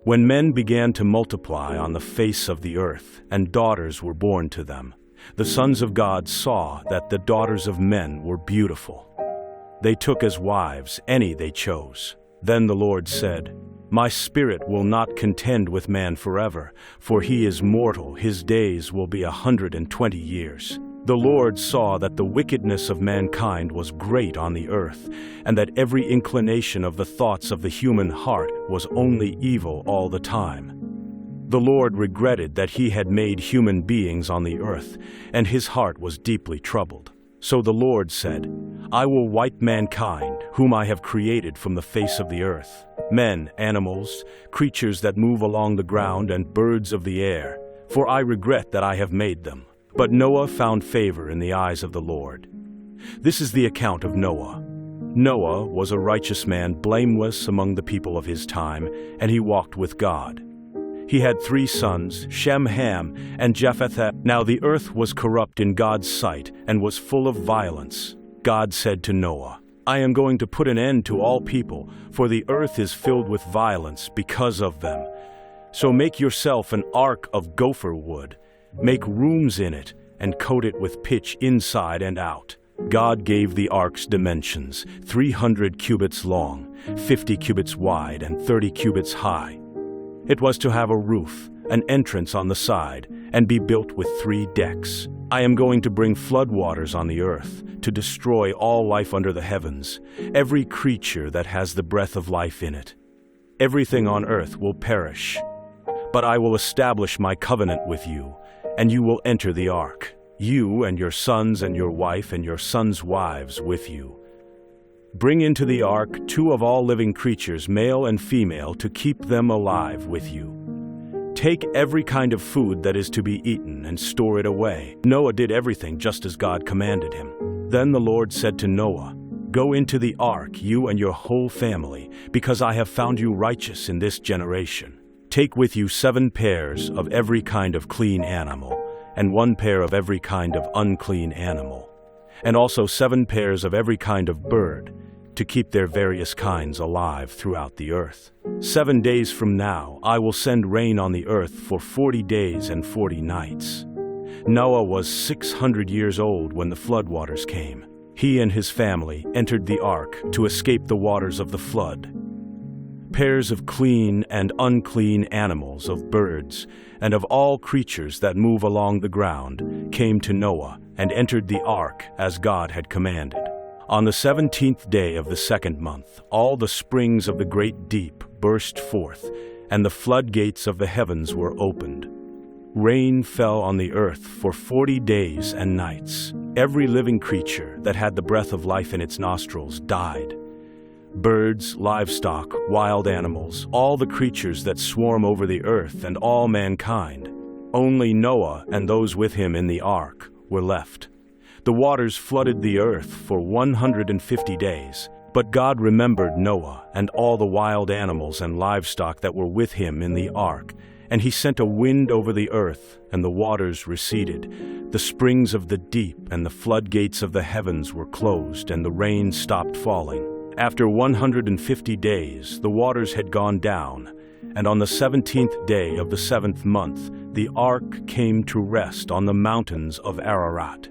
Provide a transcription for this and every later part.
When men began to multiply on the face of the earth, and daughters were born to them, the sons of God saw that the daughters of men were beautiful. They took as wives any they chose. Then the Lord said, "My spirit will not contend with man forever, for he is mortal, his days will be 120 years. The Lord saw that the wickedness of mankind was great on the earth, and that every inclination of the thoughts of the human heart was only evil all the time. The Lord regretted that he had made human beings on the earth, and his heart was deeply troubled. So the Lord said, I will wipe mankind, whom I have created from the face of the earth, men, animals, creatures that move along the ground, and birds of the air, for I regret that I have made them. But Noah found favor in the eyes of the Lord. This is the account of Noah. Noah was a righteous man, blameless among the people of his time, and he walked with God. He had 3 sons, Shem, Ham, and Japheth. Now the earth was corrupt in God's sight and was full of violence. God said to Noah, I am going to put an end to all people, for the earth is filled with violence because of them. So make yourself an ark of gopher wood. Make rooms in it, and coat it with pitch inside and out. God gave the ark's dimensions, 300 cubits long, 50 cubits wide, and 30 cubits high. It was to have a roof, an entrance on the side, and be built with 3 decks. I am going to bring floodwaters on the earth, to destroy all life under the heavens, every creature that has the breath of life in it. Everything on earth will perish. But I will establish my covenant with you, and you will enter the ark, you and your sons and your wife and your sons' wives with you. Bring into the ark 2 of all living creatures, male and female, to keep them alive with you. Take every kind of food that is to be eaten and store it away. Noah did everything just as God commanded him. Then the Lord said to Noah, Go into the ark, you and your whole family, because I have found you righteous in this generation. Take with you 7 pairs of every kind of clean animal, and 1 pair of every kind of unclean animal, and also 7 pairs of every kind of bird, to keep their various kinds alive throughout the earth. 7 days from now I will send rain on the earth for 40 days and 40 nights. Noah was 600 years old when the floodwaters came. He and his family entered the ark to escape the waters of the flood. Pairs of clean and unclean animals, of birds, and of all creatures that move along the ground, came to Noah and entered the ark as God had commanded. On the 17th day of the 2nd month, all the springs of the great deep burst forth, and the floodgates of the heavens were opened. Rain fell on the earth for 40 days and nights. Every living creature that had the breath of life in its nostrils died. Birds, livestock, wild animals, all the creatures that swarm over the earth, and all mankind. Only Noah and those with him in the ark were left. The waters flooded the earth for 150 days, but God remembered Noah and all the wild animals and livestock that were with him in the ark, and he sent a wind over the earth, and the waters receded. The springs of the deep and the floodgates of the heavens were closed, and the rain stopped falling. After 150 days, the waters had gone down, and on the 17th day of the 7th month, the ark came to rest on the mountains of Ararat.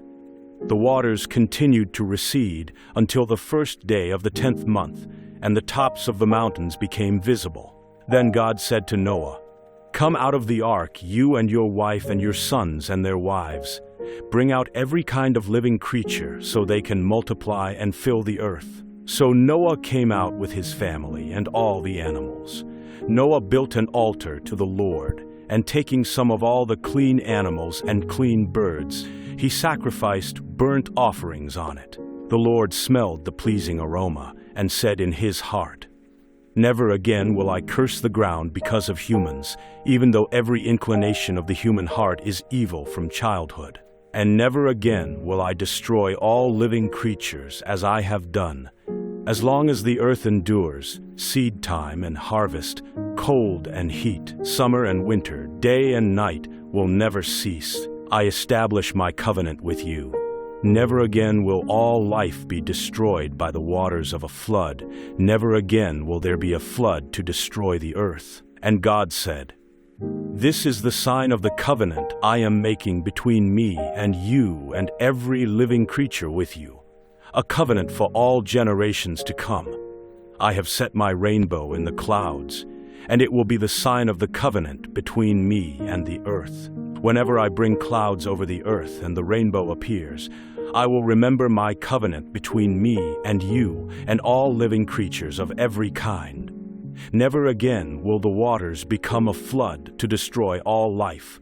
The waters continued to recede until the 1st day of the 10th month, and the tops of the mountains became visible. Then God said to Noah, Come out of the ark, you and your wife and your sons and their wives. Bring out every kind of living creature so they can multiply and fill the earth. So Noah came out with his family and all the animals. Noah built an altar to the Lord, and taking some of all the clean animals and clean birds, he sacrificed burnt offerings on it. The Lord smelled the pleasing aroma and said in his heart, Never again will I curse the ground because of humans, even though every inclination of the human heart is evil from childhood. And never again will I destroy all living creatures as I have done. As long as the earth endures, seed time and harvest, cold and heat, summer and winter, day and night will never cease. I establish my covenant with you. Never again will all life be destroyed by the waters of a flood. Never again will there be a flood to destroy the earth. And God said, "This is the sign of the covenant I am making between me and you and every living creature with you, a covenant for all generations to come. I have set my rainbow in the clouds, and it will be the sign of the covenant between me and the earth. Whenever I bring clouds over the earth and the rainbow appears, I will remember my covenant between me and you and all living creatures of every kind. Never again will the waters become a flood to destroy all life."